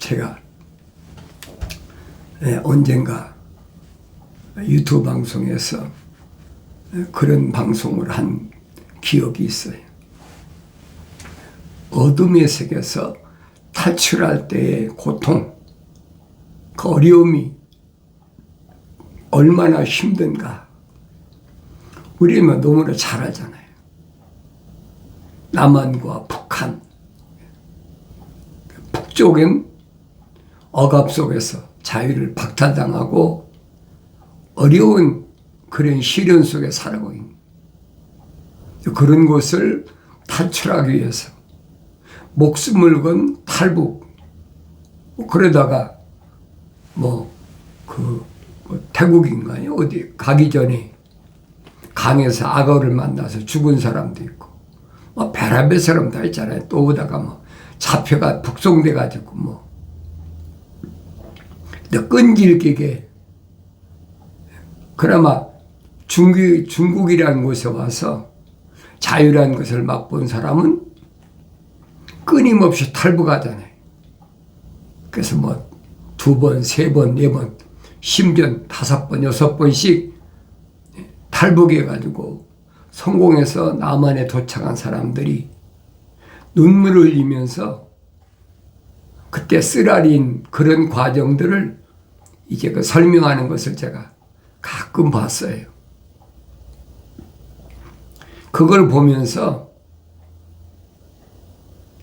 제가 언젠가 유튜브 방송에서 그런 방송을 한 기억이 있어요. 어둠의 세계에서 탈출할 때의 고통, 그 어려움이 얼마나 힘든가 우리는 너무나 잘 알잖아요. 남한과 북한, 북쪽은 억압 속에서 자유를 박탈당하고 어려운 그런 시련 속에 살아가고 있는 그런 곳을 탈출하기 위해서 목숨을 건 탈북, 그러다가 태국인가요? 어디 가기 전에 강에서 악어를 만나서 죽은 사람도 있고 별의별 사람 다 있잖아요. 또 오다가 잡혀가 북송돼 가지고 끈질기게 그나마 중국이라는 곳에 와서 자유라는 것을 맛본 사람은 끊임없이 탈북하잖아요. 그래서 2번, 3번, 4번, 심지어 5번, 6번씩 탈북해가지고 성공해서 남한에 도착한 사람들이 눈물을 흘리면서 그때 쓰라린 그런 과정들을 이제 설명하는 것을 제가 가끔 봤어요. 그걸 보면서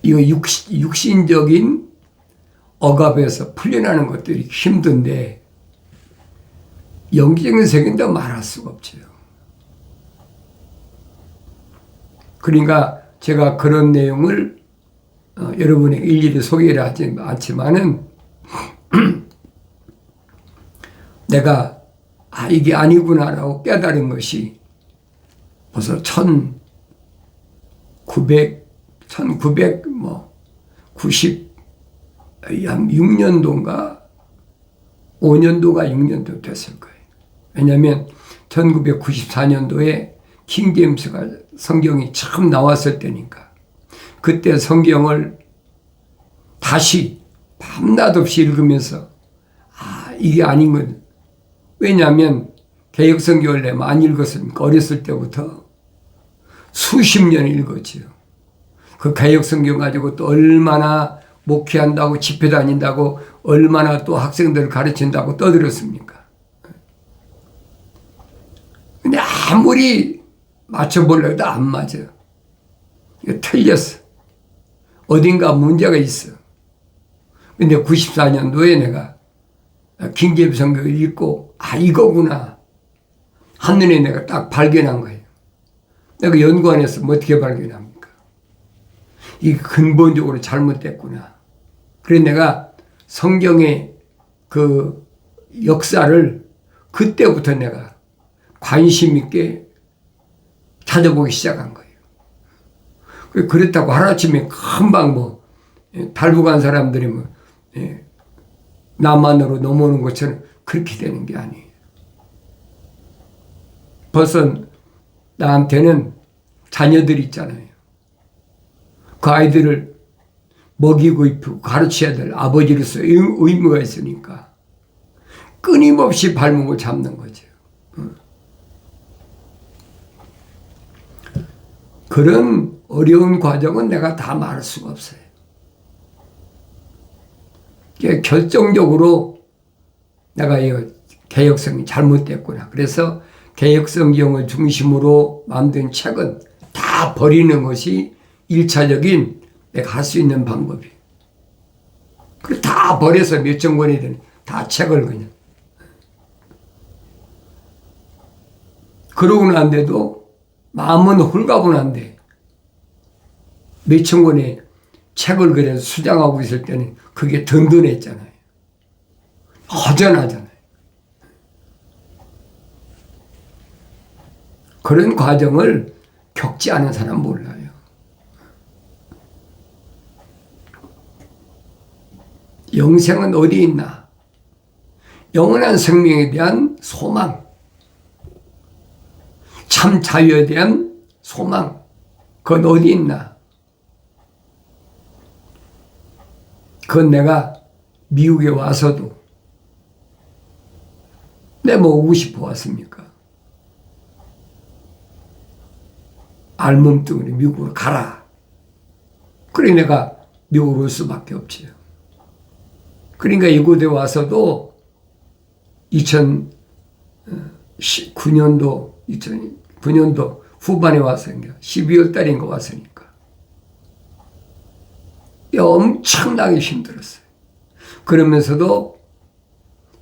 이 육신적인 억압에서 풀려나는 것들이 힘든데 영적인 세계는 말할 수가 없죠. 그러니까 제가 그런 내용을 여러분에게 일일이 소개를 하지 않지만은 내가 이게 아니구나라고 깨달은 것이 벌써 1996년도인가 5년도가 6년도 됐을 거예요. 왜냐하면 1994년도에 킹제임스가 성경이 처음 나왔을 때니까 그때 성경을 다시 밤낮 없이 읽으면서 이게 아닌 건 왜냐하면 개역성경을 내가 안 읽었으니까 어렸을 때부터 수십 년 읽었지요. 그 개역성경 가지고 또 얼마나 목회한다고 집회 다닌다고 얼마나 또 학생들을 가르친다고 떠들었습니까? 근데 아무리 맞춰보려고 해도 안 맞아. 이거 틀렸어. 어딘가 문제가 있어. 근데 94년도에 내가 킹제임스 성경을 읽고 이거구나. 한눈에 내가 딱 발견한 거예요. 내가 연구원에서 어떻게 발견합니까? 이게 근본적으로 잘못됐구나. 그래서 내가 성경의 그 역사를 그때부터 내가 관심 있게 찾아보기 시작한 거예요. 그렇다고 하루아침에 금방 탈북한 사람들이 남한으로 넘어오는 것처럼 그렇게 되는 게 아니에요. 벌써 나한테는 자녀들이 있잖아요. 그 아이들을 먹이고 입히고 가르쳐야 될 아버지로서 의무가 있으니까 끊임없이 발목을 잡는 거죠. 그런 어려운 과정은 내가 다 말할 수가 없어요. 결정적으로 내가 이 개역성이 잘못됐구나. 그래서 개역성경을 중심으로 만든 책은 다 버리는 것이 1차적인 내가 할 수 있는 방법이에요. 그래 다 버려서 몇 천 권이든 다 책을 그냥. 그러고 난데도 마음은 홀가분한데 몇천 권의 책을 그래서 수장하고 있을 때는 그게 든든했잖아요. 허전하잖아요. 그런 과정을 겪지 않은 사람 몰라요. 영생은 어디 있나? 영원한 생명에 대한 소망, 참 자유에 대한 소망, 그건 어디 있나? 그건 내가 미국에 와서도 내 뭐 오고 싶어 왔습니까? 알몸뚱이 미국으로 가라. 그래 내가 미국으로 올 수밖에 없지요. 그러니까 이곳에 와서도 2009년도 후반에 왔으니까 12월 달인가 왔으니까 엄청나게 힘들었어요. 그러면서도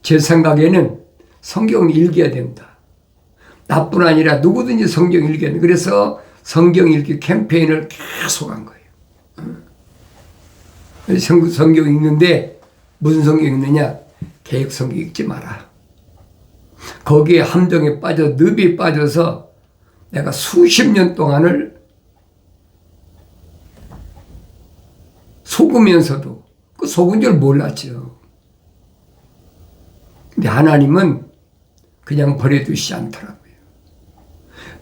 제 생각에는 성경을 읽어야 된다. 나뿐 아니라 누구든지 성경 읽어야 된다. 그래서 성경 읽기 캠페인을 계속 한 거예요. 성경 읽는데 무슨 성경 읽느냐? 개역 성경 읽지 마라. 거기에 함정에 빠져 늪이 빠져서 내가 수십 년 동안을 속으면서도 그 속은 줄 몰랐죠. 근데 하나님은 그냥 버려두시지 않더라고요.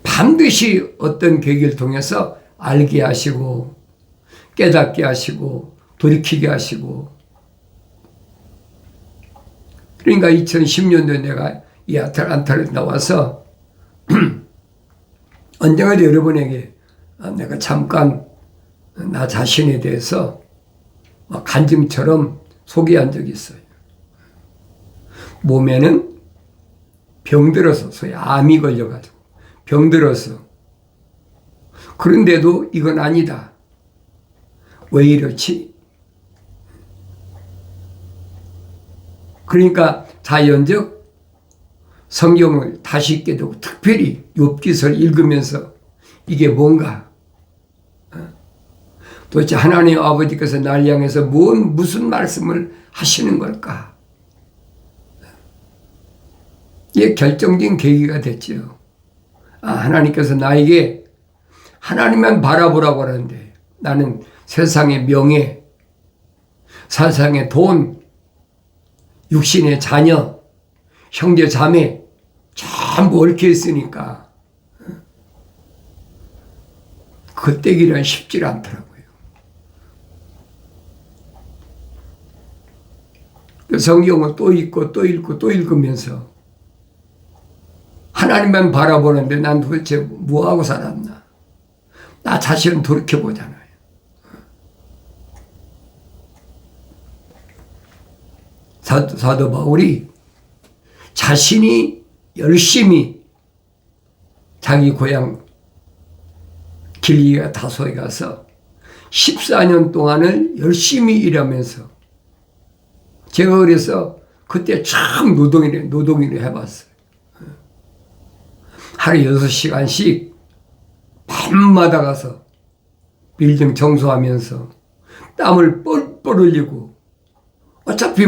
반드시 어떤 계기를 통해서 알게 하시고 깨닫게 하시고 돌이키게 하시고. 그러니까 2010년도에 내가 이 아틀란타를 나와서 언젠가도 여러분에게 내가 잠깐 나 자신에 대해서 간증처럼 소개한 적이 있어요. 몸에는 병들어서 소위 암이 걸려가지고 병들어서 그런데도 이건 아니다. 왜 이렇지? 그러니까 자연적 성경을 다시 읽게 되고 특별히 욥기서를 읽으면서 이게 뭔가 도대체 하나님 아버지께서 날 향해서 무슨 말씀을 하시는 걸까? 이게 결정적인 계기가 됐죠. 하나님께서 나에게 하나님만 바라보라고 하는데 나는 세상의 명예, 세상의 돈, 육신의 자녀, 형제 자매 전부 얽혀 있으니까 그 떼기란 쉽지 않더라고요. 그 성경을 또 읽고 또 읽고 또 읽으면서 하나님만 바라보는데 난 도대체 뭐하고 살았나? 나 자신은 돌이켜보잖아요. 사도 바울이 자신이 열심히 자기 고향 길리기아 다소에 가서 14년 동안을 열심히 일하면서 제가 그래서 그때 참 노동일을 해봤어요. 하루 6시간씩 밤마다 가서 빌딩 청소하면서 땀을 뻘뻘 흘리고 어차피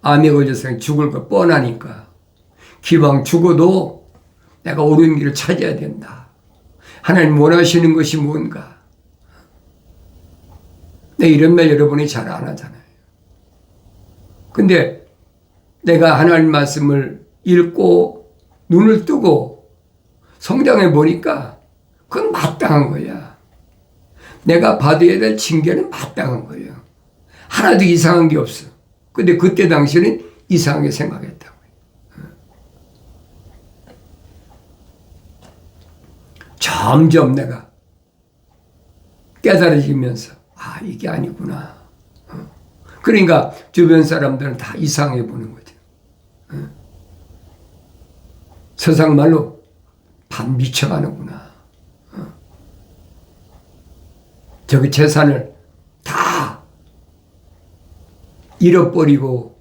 암에 걸려서 죽을 거 뻔하니까 기왕 죽어도 내가 옳은 길을 찾아야 된다. 하나님 원하시는 것이 뭔가. 내 이런 말 여러분이 잘 안 하잖아요. 근데 내가 하나님 말씀을 읽고 눈을 뜨고 성장해 보니까 그건 마땅한 거야. 내가 받아야 될 징계는 마땅한 거예요. 하나도 이상한 게 없어. 근데 그때 당시에는 이상하게 생각했다고요. 점점 내가 깨달아지면서 이게 아니구나. 그러니까 주변 사람들은 다 이상해 보는 거죠. 세상 말로 반 미쳐가는구나. 저기 재산을 다 잃어버리고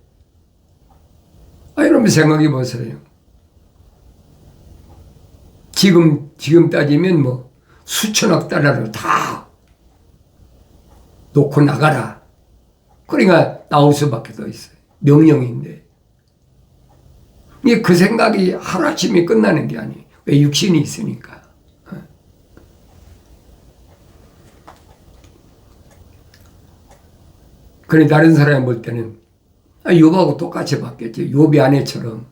이러면 생각해 보세요. 지금 따지면 수천억 달러를 다 놓고 나가라. 그러니까 나올 수밖에 더 있어요. 명령인데. 그 생각이 하루아침에 끝나는 게 아니에요. 왜? 육신이 있으니까. 그래 다른 사람이 볼 때는 욥하고 똑같이 봤겠지. 욥의 아내처럼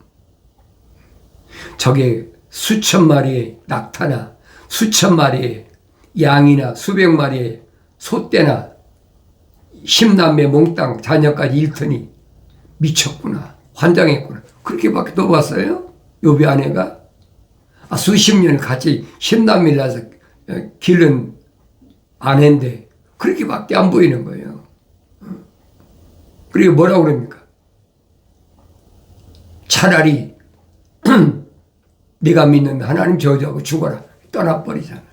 저게 수천 마리의 낙타나 수천 마리의 양이나 수백 마리의 소떼나 10남매 몽땅 자녀까지 잃더니 미쳤구나. 환장했구나. 그렇게밖에 또 봤어요? 욥의 아내가? 수십 년 같이 신남일라서 기른 아내인데 그렇게밖에 안 보이는 거예요. 그리고 뭐라고 그럽니까? 차라리 네가 믿는 하나님 저주하고 죽어라. 떠나버리잖아.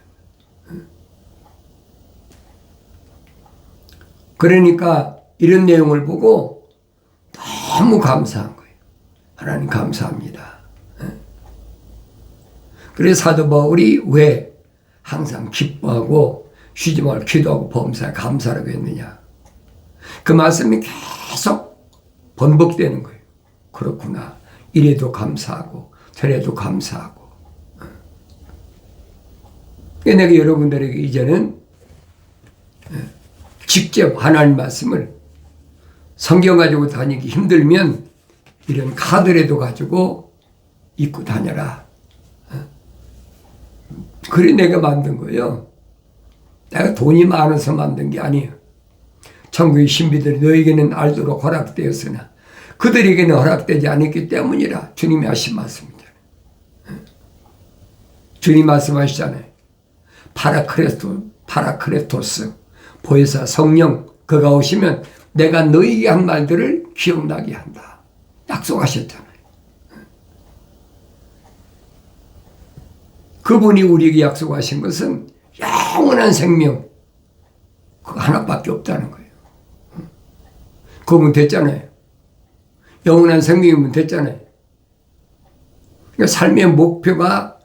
그러니까 이런 내용을 보고 너무 감사한 거예요. 하나님 감사합니다. 그래서 사도 바울이 왜 항상 기뻐하고 쉬지 말고 기도하고 범사에 감사라고 했느냐. 그 말씀이 계속 번복되는 거예요. 그렇구나. 이래도 감사하고 저래도 감사하고. 내가 여러분들에게 이제는 직접 하나님 말씀을 성경 가지고 다니기 힘들면 이런 카드라도 가지고 입고 다녀라. 그래 내가 만든 거예요. 내가 돈이 많아서 만든 게 아니에요. 천국의 신비들이 너에게는 알도록 허락되었으나 그들에게는 허락되지 않았기 때문이라 주님이 하신 말씀입니다. 주님 말씀하시잖아요. 파라크레토스 보혜사 성령 그가 오시면 내가 너에게 한 말들을 기억나게 한다. 약속하셨잖아요. 그분이 우리에게 약속하신 것은 영원한 생명 그거 하나밖에 없다는 거예요. 그러면 됐잖아요. 영원한 생명이면 됐잖아요. 그러니까 삶의 목표가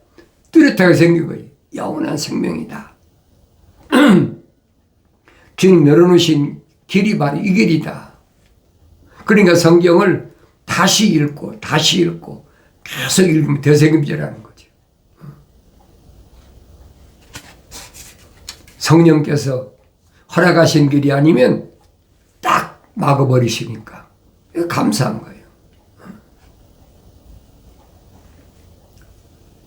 뚜렷하게 생긴 거예요. 영원한 생명이다. 주님 열어놓으신 길이 바로 이 길이다. 그러니까 성경을 다시 읽고 계속 읽으면 되새김질하는 거죠. 성령께서 허락하신 길이 아니면 딱 막아버리시니까 감사한 거예요.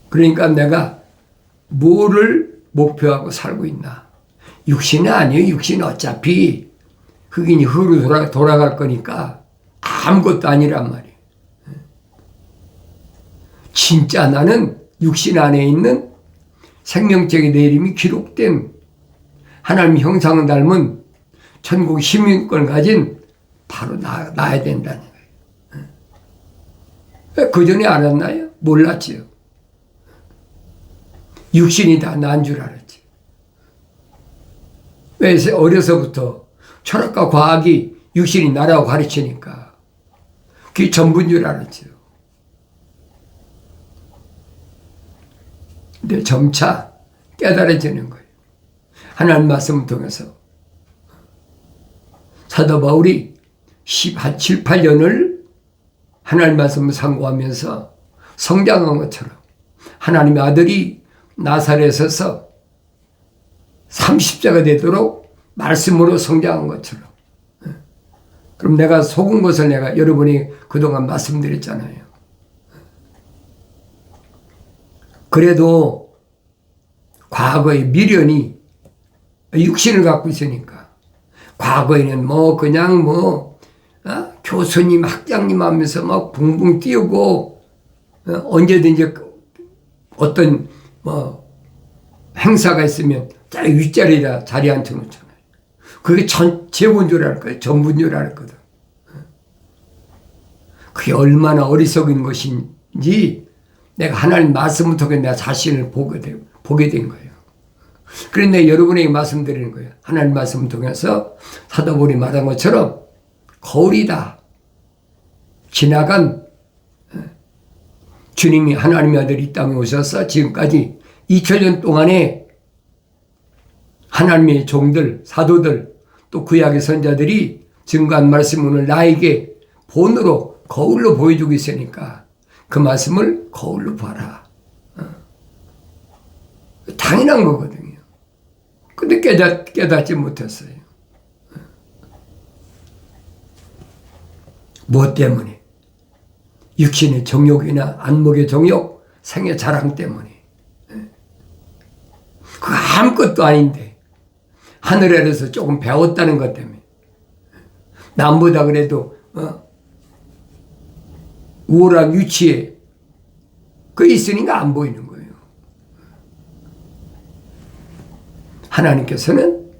그러니까 내가 뭐를 목표하고 살고 있나. 육신은 아니에요. 육신은 어차피 흑인이 흙으로 돌아갈 거니까 아무것도 아니란 말이에요. 진짜 나는 육신 안에 있는 생명적인 내 이름이 기록된 하나님 형상을 닮은 천국 시민권을 가진 바로 나야 된다는 거예요. 그 전에 알았나요? 몰랐지요. 육신이 다 난 줄 알았지. 왜 어려서부터 철학과 과학이 육신이 나라고 가르치니까 그게 전부인 줄 알았지요. 근데 점차 깨달아지는 거예요. 하나님 말씀을 통해서 사도 바울이 7, 8년을 하나님 말씀을 상고하면서 성장한 것처럼 하나님의 아들이 나사렛에서 30자가 되도록 말씀으로 성장한 것처럼. 그럼 내가 속은 것을 내가 여러분이 그동안 말씀드렸잖아요. 그래도 과거의 미련이 육신을 갖고 있으니까 과거에는 교수님 학장님 하면서 막 붕붕 띄우고 언제든지 어떤 행사가 있으면 윗자리에다 자리 앉혀놓잖아요. 그게 전체인 줄 알 거예요. 전부인 줄 알거든. 그게 얼마나 어리석은 것인지 내가 하나님 말씀을 통해 내 자신을 보게 된 거예요. 그런데 여러분에게 말씀드리는 거예요. 하나님 말씀을 통해서 사도 바울이 말한 것처럼 거울이다. 지나간 주님이 하나님의 아들이 이 땅에 오셔서 지금까지 2000년 동안에 하나님의 종들, 사도들, 또 구약의 선자들이 증거한 말씀 오늘 나에게 본으로 거울로 보여주고 있으니까 그 말씀을 거울로 봐라. 당연한 거거든요. 근데 깨닫지 못했어요. 무엇 때문에? 육신의 정욕이나 안목의 정욕, 생의 자랑 때문에. 그거 아무것도 아닌데 하늘에서 조금 배웠다는 것 때문에 남보다 그래도 우월한 위치에 그 있으니까 안 보이는 거예요. 하나님께서는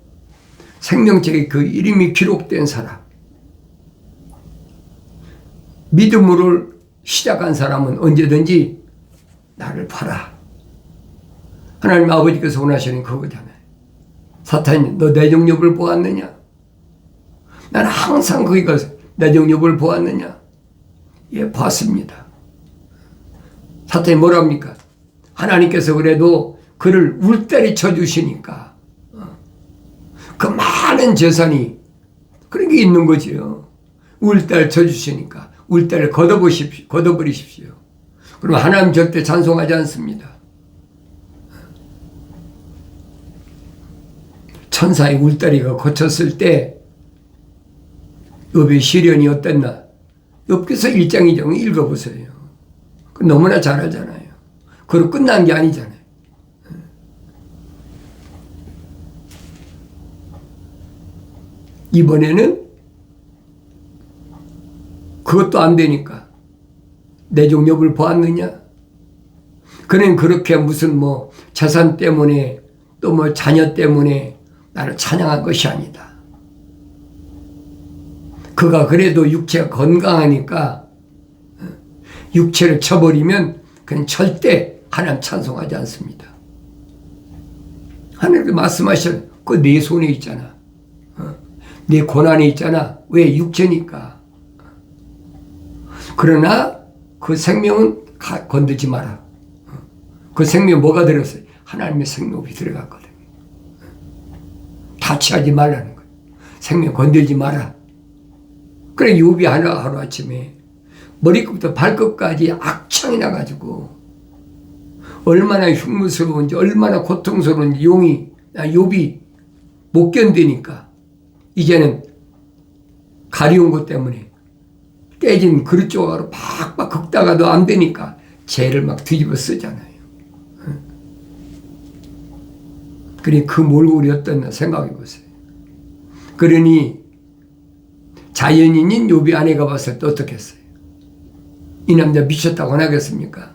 생명책에 그 이름이 기록된 사람, 믿음으로 시작한 사람은 언제든지 나를 봐라. 하나님 아버지께서 원하시는 그거잖아요. 사탄이 너 내정욕을 보았느냐? 나는 항상 거기가 내정욕을 보았느냐? 예, 봤습니다. 사탄이 뭐랍니까? 하나님께서 그래도 그를 울타리 쳐주시니까 그 많은 재산이 그런 게 있는 거지요. 울타리 쳐주시니까 울타리를 걷어버리십시오. 그럼 하나님 절대 찬송하지 않습니다. 천사의 울다리가 거쳤을 때 욥의 시련이 어땠나? 욥기서 1장 2장 읽어보세요. 너무나 잘 알잖아요. 그리고 끝난 게 아니잖아요. 이번에는 그것도 안 되니까 내종 욥을 보았느냐? 그는 그렇게 무슨 뭐 재산 때문에 또 뭐 자녀 때문에 나를 찬양한 것이 아니다. 그가 그래도 육체가 건강하니까 육체를 쳐버리면 그는 절대 하나님 찬송하지 않습니다. 하나님께 말씀하셔. 그 내 손에 있잖아. 내 고난에 있잖아. 왜? 육체니까. 그러나 그 생명은 건들지 마라. 그 생명에 뭐가 들었어요? 하나님의 생명이 들어갔거든. 다치하지 말라는 거예요. 생명 건들지 마라. 그래 욥이 하루아침에 머리끝부터 발끝까지 악창이 나가지고 얼마나 흉물스러운지 얼마나 고통스러운지 욥이 못 견디니까 이제는 가려운 것 때문에 깨진 그릇 조각으로 팍팍 긁다가도 안 되니까 죄를 막 뒤집어 쓰잖아요. 그러니 그 몰골이 어떻나 생각해 보세요. 그러니 자연인인 욥이 아내가 봤을 때 어떻겠어요? 이 남자 미쳤다고 안 하겠습니까?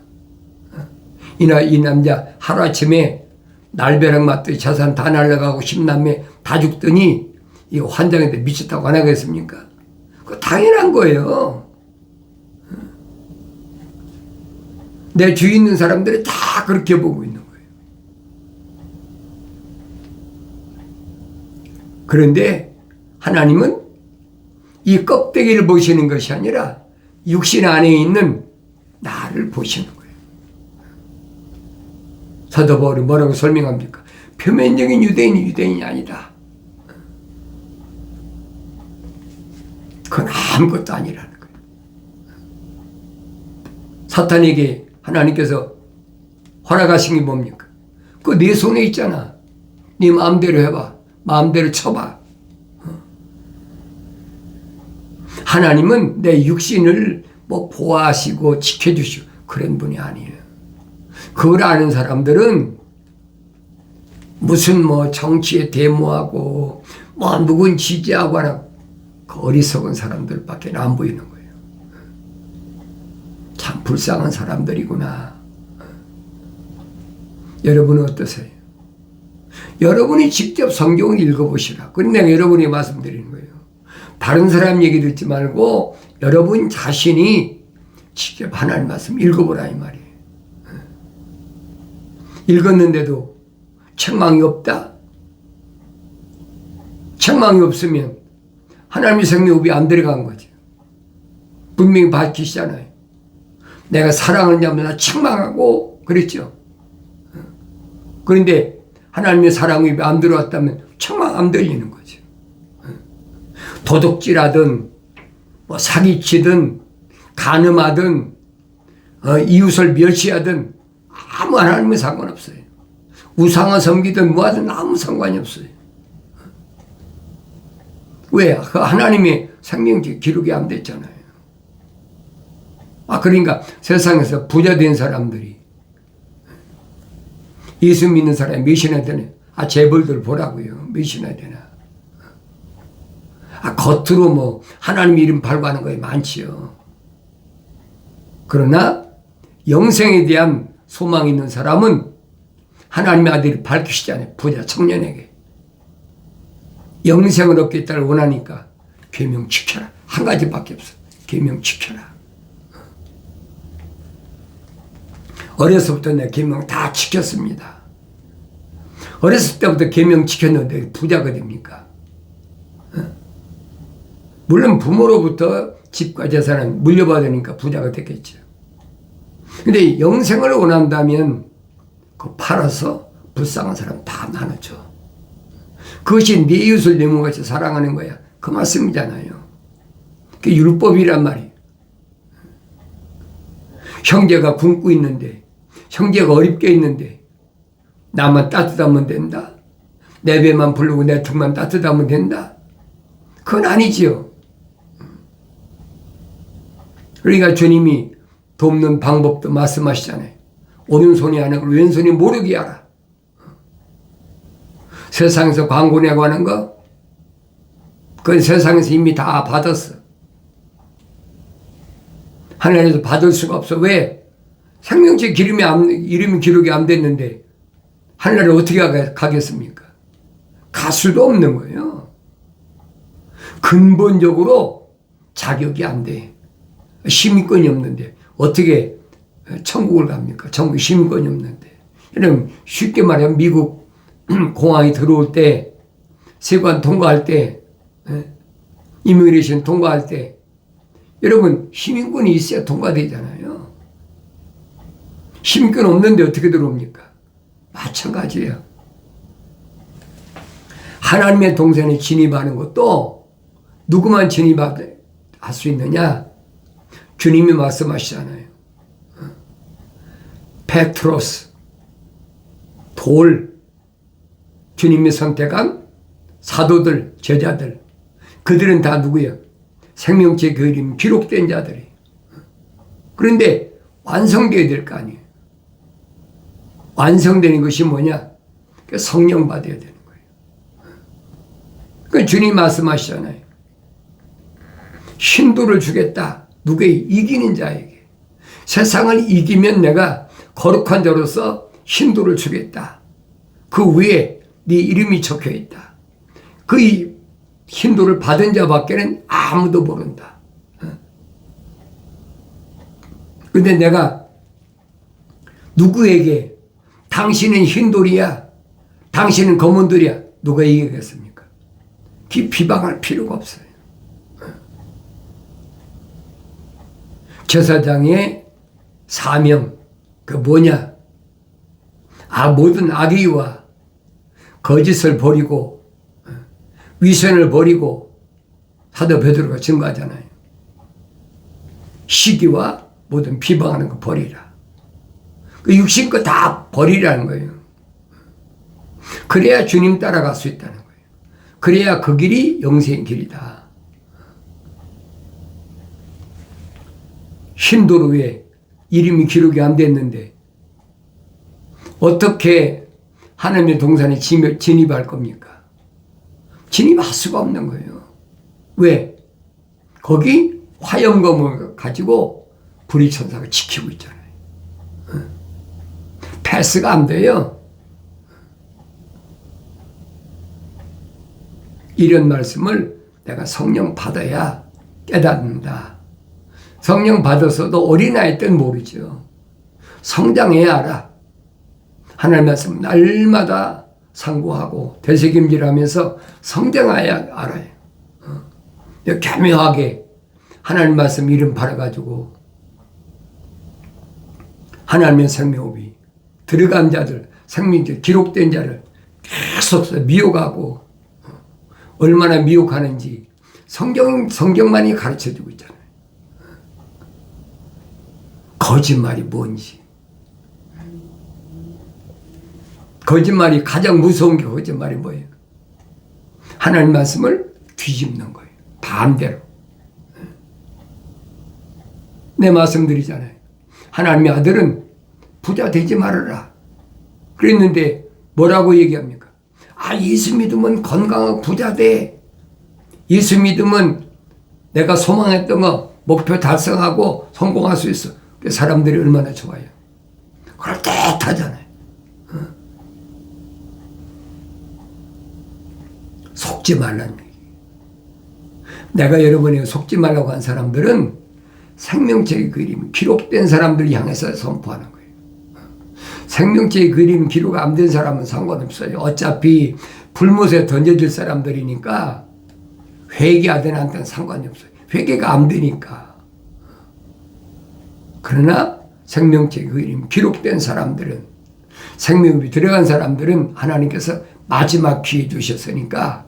이 남자 하루아침에 날벼락 맞더니 재산 다 날라가고 10남매 다 죽더니 이 환장인데 미쳤다고 안 하겠습니까? 그거 당연한 거예요. 내 주위 있는 사람들이 다 그렇게 보고 있는 거예요. 그런데 하나님은 이 껍데기를 보시는 것이 아니라 육신 안에 있는 나를 보시는 거예요. 사도 바울이 뭐라고 설명합니까? 표면적인 유대인이 유대인이 아니다. 그건 아무것도 아니라는 거예요. 사탄에게 하나님께서 허락하신 게 뭡니까? 그거 네 손에 있잖아. 네 마음대로 해봐. 마음대로 쳐봐. 하나님은 내 육신을 뭐 보호하시고 지켜주시고 그런 분이 아니에요. 그걸 아는 사람들은 무슨 뭐 정치에 데모하고 뭐 누군 지지하고 하나 그 어리석은 사람들밖에 안 보이는 거예요. 참 불쌍한 사람들이구나. 여러분은 어떠세요? 여러분이 직접 성경을 읽어보시라. 그럼 내가 여러분이 말씀드리는 거예요. 다른 사람 얘기 듣지 말고 여러분 자신이 직접 하나님 말씀 읽어보라 이 말이에요. 읽었는데도 책망이 없다? 책망이 없으면 하나님의 생명이 안 들어간 거죠. 분명히 밝히시잖아요. 내가 사랑하는 자마다 책망하고 그랬죠. 그런데 하나님의 사랑이 안 들어왔다면 책망 안 들리는 거죠. 도둑질하든 뭐 사기치든 간음하든 이웃을 멸시하든 아무 하나님과 상관없어요. 우상을 섬기든 뭐하든 아무 상관이 없어요. 왜? 그 하나님의 생명책 기록이 안 됐잖아요. 그러니까 세상에서 부자 된 사람들이 예수 믿는 사람이 몇이나 되네. 재벌들 보라고요. 몇이나 되나. 겉으로 뭐 하나님 이름 발부하는 거에 많지요. 그러나 영생에 대한 소망이 있는 사람은 하나님의 아들이 밝히시잖아요. 부자 청년에게. 영생을 얻겠다를 원하니까 계명 지켜라. 한 가지밖에 없어. 계명 지켜라. 어려서부터 내 계명 다 지켰습니다. 어렸을 때부터 계명 지켰는데 부자가 됩니까? 물론 부모로부터 집과 재산은 물려받으니까 부자가 됐겠죠. 근데 영생을 원한다면 그 팔아서 불쌍한 사람 다 나눠줘. 그것이 네 이웃을 내 몸같이 사랑하는 거야. 그 말씀이잖아요. 그게 율법이란 말이에요. 형제가 굶고 있는데, 형제가 어렵게 있는데 나만 따뜻하면 된다. 내 배만 부르고 내 등만 따뜻하면 된다. 그건 아니지요. 그러니까 주님이 돕는 방법도 말씀하시잖아요. 오른손이 하는 걸 왼손이 모르게 하라. 세상에서 광고 내고 하는 거, 그건 세상에서 이미 다 받았어. 하나님에서 받을 수가 없어. 왜? 생명체 이름이 기록이 안 됐는데 하늘에 어떻게 가겠습니까? 갈 수도 없는 거예요. 근본적으로 자격이 안 돼. 시민권이 없는데 어떻게 천국을 갑니까? 천국에 시민권이 없는데. 여러분 쉽게 말하면 미국 공항에 들어올 때, 세관 통과할 때, 이미그레이션 통과할 때 여러분 시민권이 있어야 통과되잖아요. 시민권 없는데 어떻게 들어옵니까? 마찬가지예요. 하나님의 동산에 진입하는 것도 누구만 진입할 수 있느냐? 주님이 말씀하시잖아요. 페트로스, 돌, 주님이 선택한 사도들, 제자들, 그들은 다 누구예요? 생명체 그 이름 기록된 자들이. 그런데 완성되어야 될 거 아니에요. 완성되는 것이 뭐냐? 성령 받아야 되는 거예요. 그 주님 말씀하시잖아요. 신도를 주겠다. 누구에게? 이기는 자에게. 세상을 이기면 내가 거룩한 자로서 신도를 주겠다. 그 위에 네 이름이 적혀 있다. 그 신도를 받은 자밖에는 아무도 모른다. 근데 내가 누구에게 당신은 흰돌이야, 당신은 검은돌이야, 누가 얘기하겠습니까? 비방할 필요가 없어요. 제사장의 사명, 그 뭐냐? 모든 악의와 거짓을 버리고 위선을 버리고 사도 베드로가 증거하잖아요. 시기와 모든 비방하는 거 버리라. 그 육신 거 다 버리라는 거예요. 그래야 주님 따라갈 수 있다는 거예요. 그래야 그 길이 영생의 길이다. 흰도로에 이름이 기록이 안 됐는데 어떻게 하나님의 동산에 진입할 겁니까? 진입할 수가 없는 거예요. 왜? 거기 화염검을 가지고 불의 천사가 지키고 있잖아요. 패스가 안 돼요. 이런 말씀을 내가 성령 받아야 깨닫는다. 성령 받아서도 어린아이 때는 모르죠. 성장해야 알아. 하나님 말씀 날마다 상고하고 되새김질하면서 성장해야 알아요. 교묘하게 하나님 말씀 이름 팔아가지고 하나님의 생명이 들어간 자들, 생명체 기록된 자를 계속 미혹하고 얼마나 미혹하는지 성경만이 가르쳐주고 있잖아요. 거짓말이 뭔지. 거짓말이 가장 무서운 게 거짓말이 뭐예요? 하나님 말씀을 뒤집는 거예요. 반대로. 내 말씀드리잖아요. 하나님의 아들은 부자 되지 말아라. 그랬는데 뭐라고 얘기합니까? 예수 믿으면 건강하고 부자 돼. 예수 믿으면 내가 소망했던 거 목표 달성하고 성공할 수 있어. 사람들이 얼마나 좋아요. 그럴듯하잖아요. 속지 말라는 얘기. 내가 여러분에게 속지 말라고 한 사람들은 생명책의 그림, 기록된 사람들 향해서 선포하는 거예요. 생명책의 그림 기록 안 된 사람은 상관없어요. 어차피 불못에 던져질 사람들이니까 회개하든 안 되든 상관이 없어요. 회개가 안 되니까. 그러나 생명책의 그림 기록된 사람들은, 생명이 들어간 사람들은 하나님께서 마지막 기회 주셨으니까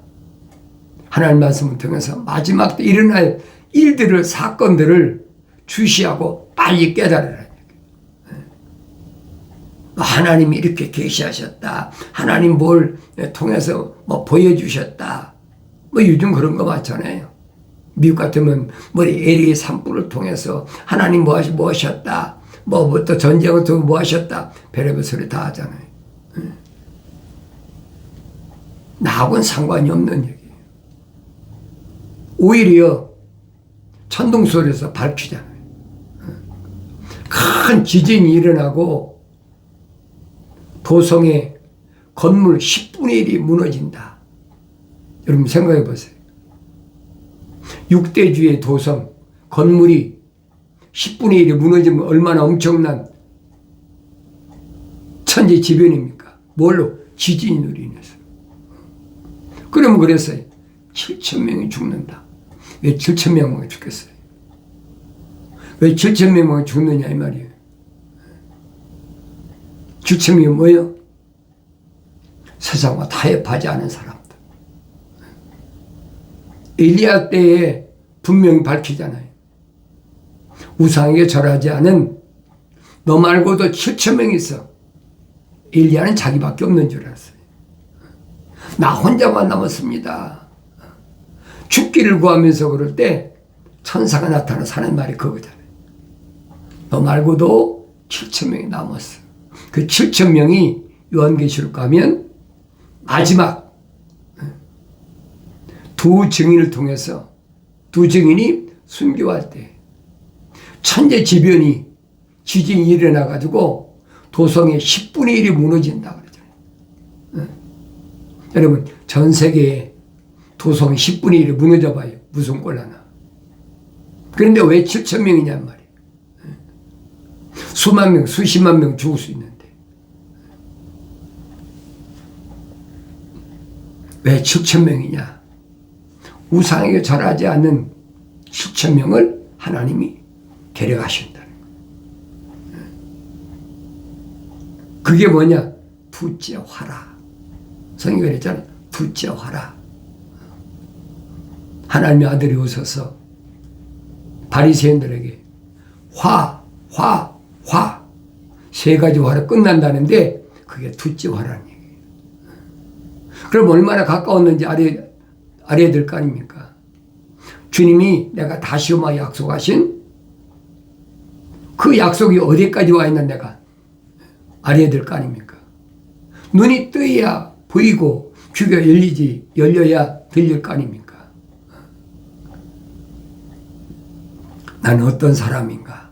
하나님 말씀을 통해서 마지막 때 일어날 일들을, 사건들을 주시하고 빨리 깨달으라. 하나님이 이렇게 계시하셨다. 하나님 뭘 통해서 뭐 보여주셨다. 뭐 요즘 그런 거 많잖아요. 미국 같으면 뭐 LA 산불을 통해서 하나님 뭐 하셨다. 뭐 또 전쟁을 통해 뭐 하셨다. 별의별 소리 다 하잖아요. 나하고는 상관이 없는 얘기예요. 오히려 천둥소리에서 밝히잖아요. 큰 지진이 일어나고 도성의 건물 10분의 1이 무너진다. 여러분 생각해 보세요. 6대주의 도성 건물이 10분의 1이 무너지면 얼마나 엄청난 천재지변입니까? 뭘로? 지진으로 인해서. 그러면 그랬어요. 7,000명이 죽는다. 왜 7,000명만 죽겠어요? 왜 7,000명만 죽느냐 이 말이에요. 7,000명이 뭐예요? 세상과 타협하지 않은 사람들. 엘리야 때에 분명히 밝히잖아요. 우상에게 절하지 않은 너 말고도 7,000명이 있어. 엘리야는 자기밖에 없는 줄 알았어요. 나 혼자만 남았습니다. 죽기를 구하면서 그럴 때 천사가 나타나서 하는 말이 그거잖아요. 너 말고도 7,000명이 남았어. 그 7,000명이 요한계시록 가면 마지막 두 증인을 통해서, 두 증인이 순교할 때 천재지변이 지진이 일어나가지고 도성의 10분의 1이 무너진다 그러잖아요. 여러분 전 세계에 도성의 10분의 1이 무너져 봐요. 무슨 꼴하나. 그런데 왜 7,000명이냔 말이에요. 수만 명, 수십만 명 죽을 수 있는데 왜 7,000명이냐? 우상에게 절하지 않는 7,000명을 하나님이 데려가신다는 거예요. 그게 뭐냐? 둘째 화라. 성경이 그랬잖아요. 둘째 화라. 하나님의 아들이 오셔서 바리새인들에게 화 세 가지 화로 끝난다는데 그게 둘째 화라는 얘기예요. 그럼 얼마나 가까웠는지 알아야 될 거 아닙니까? 주님이 내가 다시 오마 약속하신 그 약속이 어디까지 와 있는 내가 알아야 될 거 아닙니까? 눈이 뜨야 보이고 귀가 열려야 들릴 거 아닙니까? 나는 어떤 사람인가?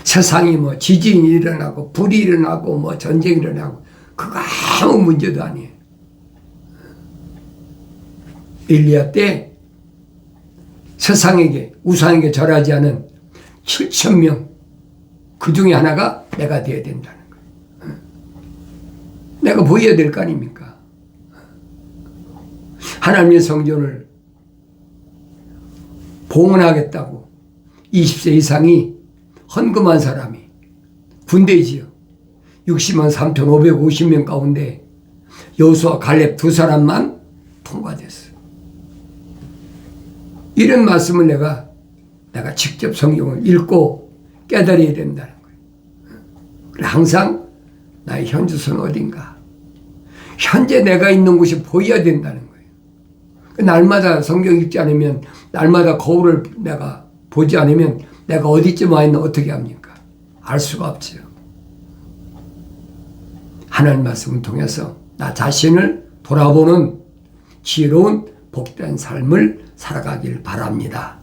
세상이 뭐 지진이 일어나고 불이 일어나고 뭐 전쟁이 일어나고 그거 아무 문제도 아니에요. 엘리야 때 세상에게 우상에게 절하지 않은 7,000명 그 중에 하나가 내가 되어야 된다는 거예요. 내가 보여야 될 거 아닙니까? 하나님의 성전을 봉헌하겠다고 20세 이상이 헌금한 사람이 군대지요. 60만 3,550명 가운데 여호수아 갈렙 두 사람만 통과됐어요. 이런 말씀을 내가 직접 성경을 읽고 깨달아야 된다는 거예요. 항상 나의 현주소는 어딘가? 현재 내가 있는 곳이 보여야 된다는 거예요. 날마다 성경 읽지 않으면, 날마다 거울을 내가 보지 않으면 내가 어디쯤 와 있나 어떻게 합니까? 알 수가 없지요. 하나님 말씀을 통해서 나 자신을 돌아보는 지혜로운 복된 삶을 살아가길 바랍니다.